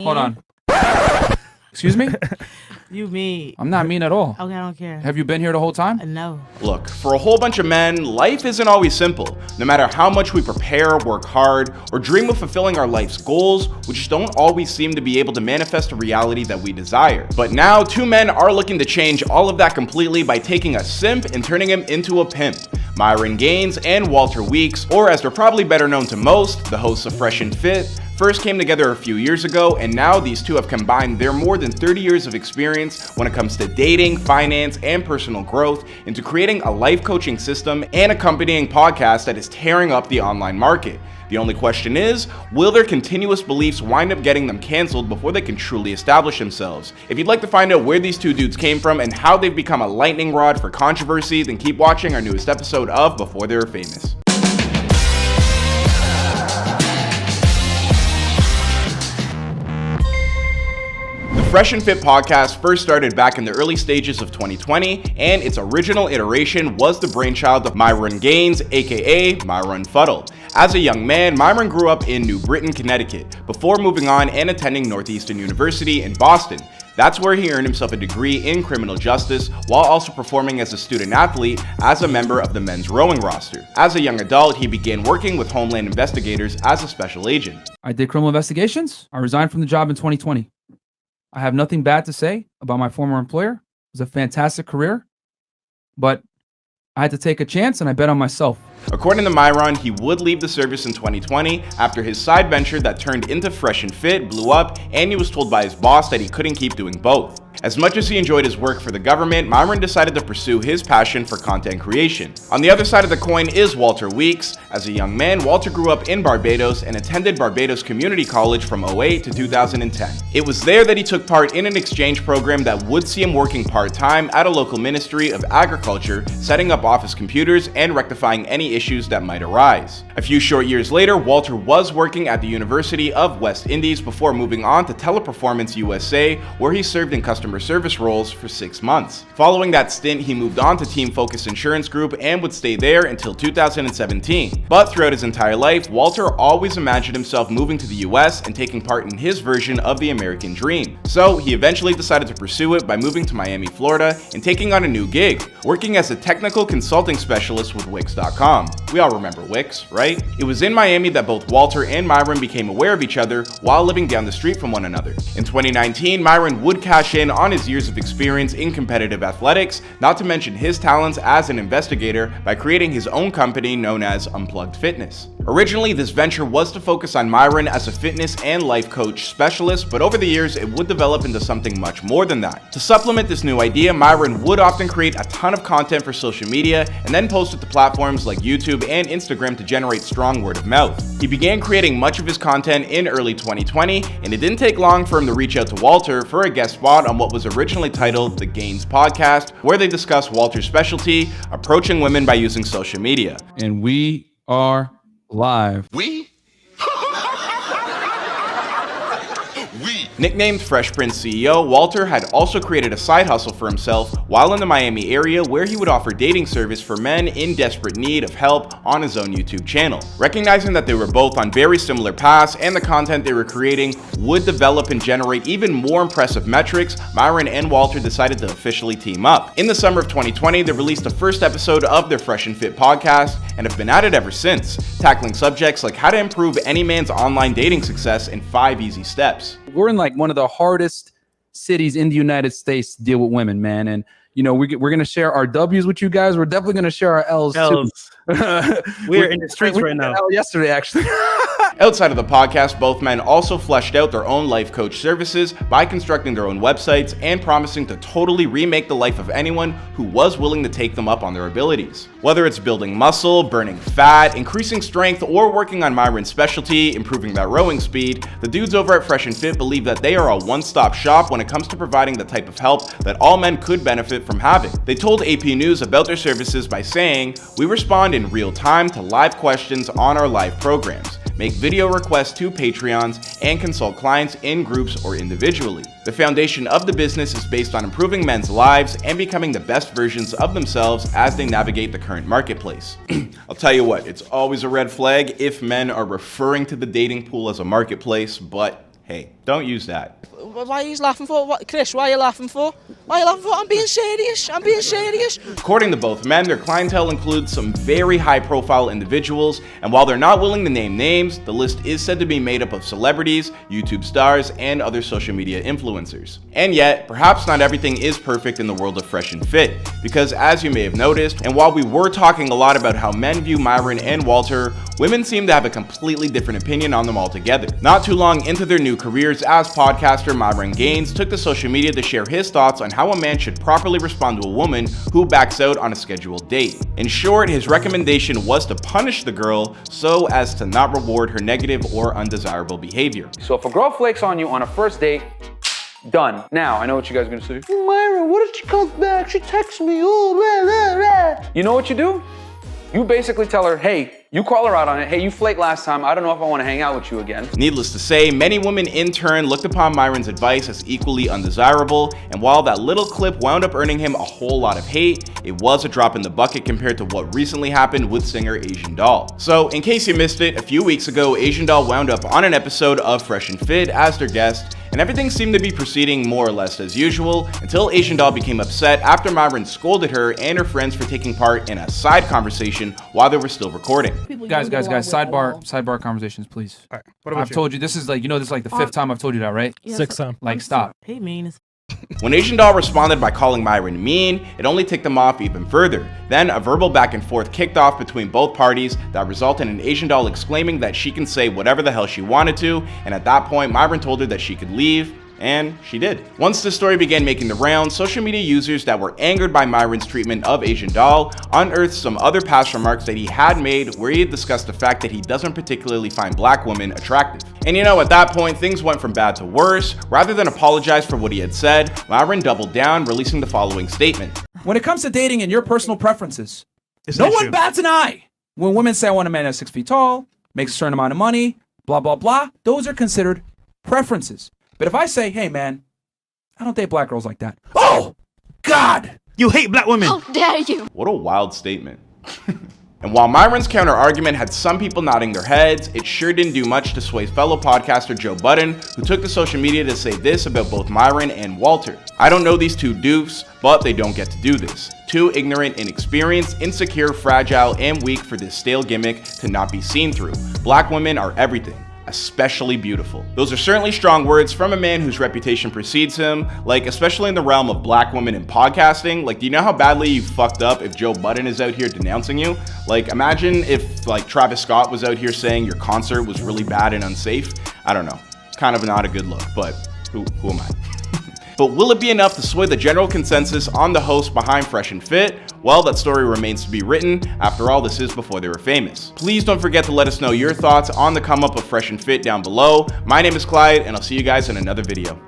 Hold on. Excuse me? You mean? I'm not mean at all. Okay, I don't care. Have you been here the whole time? No. Look, for a whole bunch of men, life isn't always simple. No matter how much we prepare, work hard, or dream of fulfilling our life's goals, we just don't always seem to be able to manifest a reality that we desire. But now, two men are looking to change all of that completely by taking a simp and turning him into a pimp. Myron Gaines and Walter Weeks, or as they're probably better known to most, the hosts of Fresh and Fit, first came together a few years ago, and now these two have combined their more than 30 years of experience when it comes to dating, finance, and personal growth into creating a life coaching system and accompanying podcast that is tearing up the online market. The only question is, will their continuous beliefs wind up getting them canceled before they can truly establish themselves? If you'd like to find out where these two dudes came from and how they've become a lightning rod for controversy, then keep watching our newest episode of Before They Were Famous. Fresh and Fit podcast first started back in the early stages of 2020, and its original iteration was the brainchild of Myron Gaines, aka Myron Fuddle. As a young man, Myron grew up in New Britain, Connecticut, before moving on and attending Northeastern University in Boston. That's where he earned himself a degree in criminal justice while also performing as a student athlete as a member of the men's rowing roster. As a young adult, he began working with Homeland investigators as a special agent. I did criminal investigations. I resigned from the job in 2020. I have nothing bad to say about my former employer. It was a fantastic career, but I had to take a chance and I bet on myself. According to Myron, he would leave the service in 2020 after his side venture that turned into Fresh and Fit blew up, and he was told by his boss that he couldn't keep doing both. As much as he enjoyed his work for the government, Myron decided to pursue his passion for content creation. On the other side of the coin is Walter Weeks. As a young man, Walter grew up in Barbados and attended Barbados Community College from 2008 to 2010. It was there that he took part in an exchange program that would see him working part-time at a local Ministry of Agriculture, setting up office computers and rectifying any issues that might arise. A few short years later, Walter was working at the University of West Indies before moving on to Teleperformance USA, where he served in customer service roles for 6 months. Following that stint, he moved on to Team Focus Insurance Group and would stay there until 2017. But throughout his entire life, Walter always imagined himself moving to the US and taking part in his version of the American dream. So he eventually decided to pursue it by moving to Miami, Florida, and taking on a new gig, working as a technical consulting specialist with Wix.com. We all remember Wix, right? It was in Miami that both Walter and Myron became aware of each other while living down the street from one another. In 2019, Myron would cash in on his years of experience in competitive athletics, not to mention his talents as an investigator, by creating his own company known as Unplugged Fitness. Originally, this venture was to focus on Myron as a fitness and life coach specialist, but over the years, it would develop into something much more than that. To supplement this new idea, Myron would often create a ton of content for social media and then post it to platforms like YouTube and Instagram to generate strong word of mouth. He began creating much of his content in early 2020, and it didn't take long for him to reach out to Walter for a guest spot on what was originally titled The Gaines Podcast, where they discuss Walter's specialty, approaching women by using social media. And we are live. Nicknamed Fresh Prince CEO, Walter had also created a side hustle for himself while in the Miami area, where he would offer dating service for men in desperate need of help on his own YouTube channel. Recognizing that they were both on very similar paths and the content they were creating would develop and generate even more impressive metrics, Myron and Walter decided to officially team up. In the summer of 2020, they released the first episode of their Fresh and Fit podcast and have been at it ever since, tackling subjects like how to improve any man's online dating success in 5 easy steps. We're in like one of the hardest cities in the United States to deal with women, man. And, you know, we're going to share our W's with you guys. We're definitely going to share our L's too. We're in the streets right now. Yesterday, actually. Outside of the podcast, both men also fleshed out their own life coach services by constructing their own websites and promising to totally remake the life of anyone who was willing to take them up on their abilities. Whether it's building muscle, burning fat, increasing strength, or working on Myron's specialty, improving that rowing speed, the dudes over at Fresh and Fit believe that they are a one-stop shop when it comes to providing the type of help that all men could benefit from having. They told AP News about their services by saying, "We respond in real time to live questions on our live programs, make video requests to Patreons, and consult clients in groups or individually. The foundation of the business is based on improving men's lives and becoming the best versions of themselves as they navigate the current marketplace." I'll tell you what, it's always a red flag if men are referring to the dating pool as a marketplace, but Hey, don't use that. Why are you laughing for? What, Chris, why are you laughing for? Why are you laughing for? I'm being serious. I'm being serious. According to both men, their clientele includes some very high-profile individuals, and while they're not willing to name names, the list is said to be made up of celebrities, YouTube stars, and other social media influencers. And yet, perhaps not everything is perfect in the world of Fresh and Fit, because as you may have noticed, and while we were talking a lot about how men view Myron and Walter, women seem to have a completely different opinion on them altogether. Not too long into their new careers as podcaster, Myron Gaines took to social media to share his thoughts on how a man should properly respond to a woman who backs out on a scheduled date. In short, his recommendation was to punish the girl so as to not reward her negative or undesirable behavior. So if a girl flakes on you on a first date, done. Now, I know what you guys are gonna say. Myron, what if she comes back? She texts me. Oh, rah, rah, rah. You know what you do? You basically tell her, hey, you call her out on it. Hey, you flaked last time. I don't know if I want to hang out with you again. Needless to say, many women in turn looked upon Myron's advice as equally undesirable, and while that little clip wound up earning him a whole lot of hate, it was a drop in the bucket compared to what recently happened with singer Asian Doll. So, in case you missed it, a few weeks ago, Asian Doll wound up on an episode of Fresh and Fit as their guest, and everything seemed to be proceeding more or less as usual until Asian Doll became upset after Myron scolded her and her friends for taking part in a side conversation while they were still recording. Guys, sidebar conversations, please. All right. What about I've told you this is like, this is like the fifth time I've told you that, right? Sixth time. Like, stop. He mean. When Asian Doll responded by calling Myron mean, it only ticked them off even further. Then a verbal back and forth kicked off between both parties that resulted in Asian Doll exclaiming that she can say whatever the hell she wanted to, and at that point Myron told her that she could leave. And she did. Once the story began making the rounds, social media users that were angered by Myron's treatment of Asian Doll unearthed some other past remarks that he had made where he had discussed the fact that he doesn't particularly find black women attractive. And at that point, things went from bad to worse. Rather than apologize for what he had said, Myron doubled down, releasing the following statement. When it comes to dating and your personal preferences, It's no an one issue. bats an eye. When women say I want a man that's 6 feet tall, makes a certain amount of money, blah, blah, blah, those are considered preferences. But if I say, hey man, I don't date black girls like that. Oh, God! You hate black women. How dare you? What a wild statement. And while Myron's counter argument had some people nodding their heads, it sure didn't do much to sway fellow podcaster Joe Budden, who took to social media to say this about both Myron and Walter. I don't know these two doofs, but they don't get to do this. Too ignorant, inexperienced, insecure, fragile, and weak for this stale gimmick to not be seen through. Black women are everything, especially beautiful. Those are certainly strong words from a man whose reputation precedes him, like especially in the realm of black women in podcasting. Like, do you know how badly you fucked up if Joe Budden is out here denouncing you? Like, imagine if like Travis Scott was out here saying your concert was really bad and unsafe. I don't know. It's kind of not a good look, but who am I? But will it be enough to sway the general consensus on the host behind Fresh and Fit? Well, that story remains to be written. After all, this is before they were famous. Please don't forget to let us know your thoughts on the come up of Fresh and Fit down below. My name is Clyde, and I'll see you guys in another video.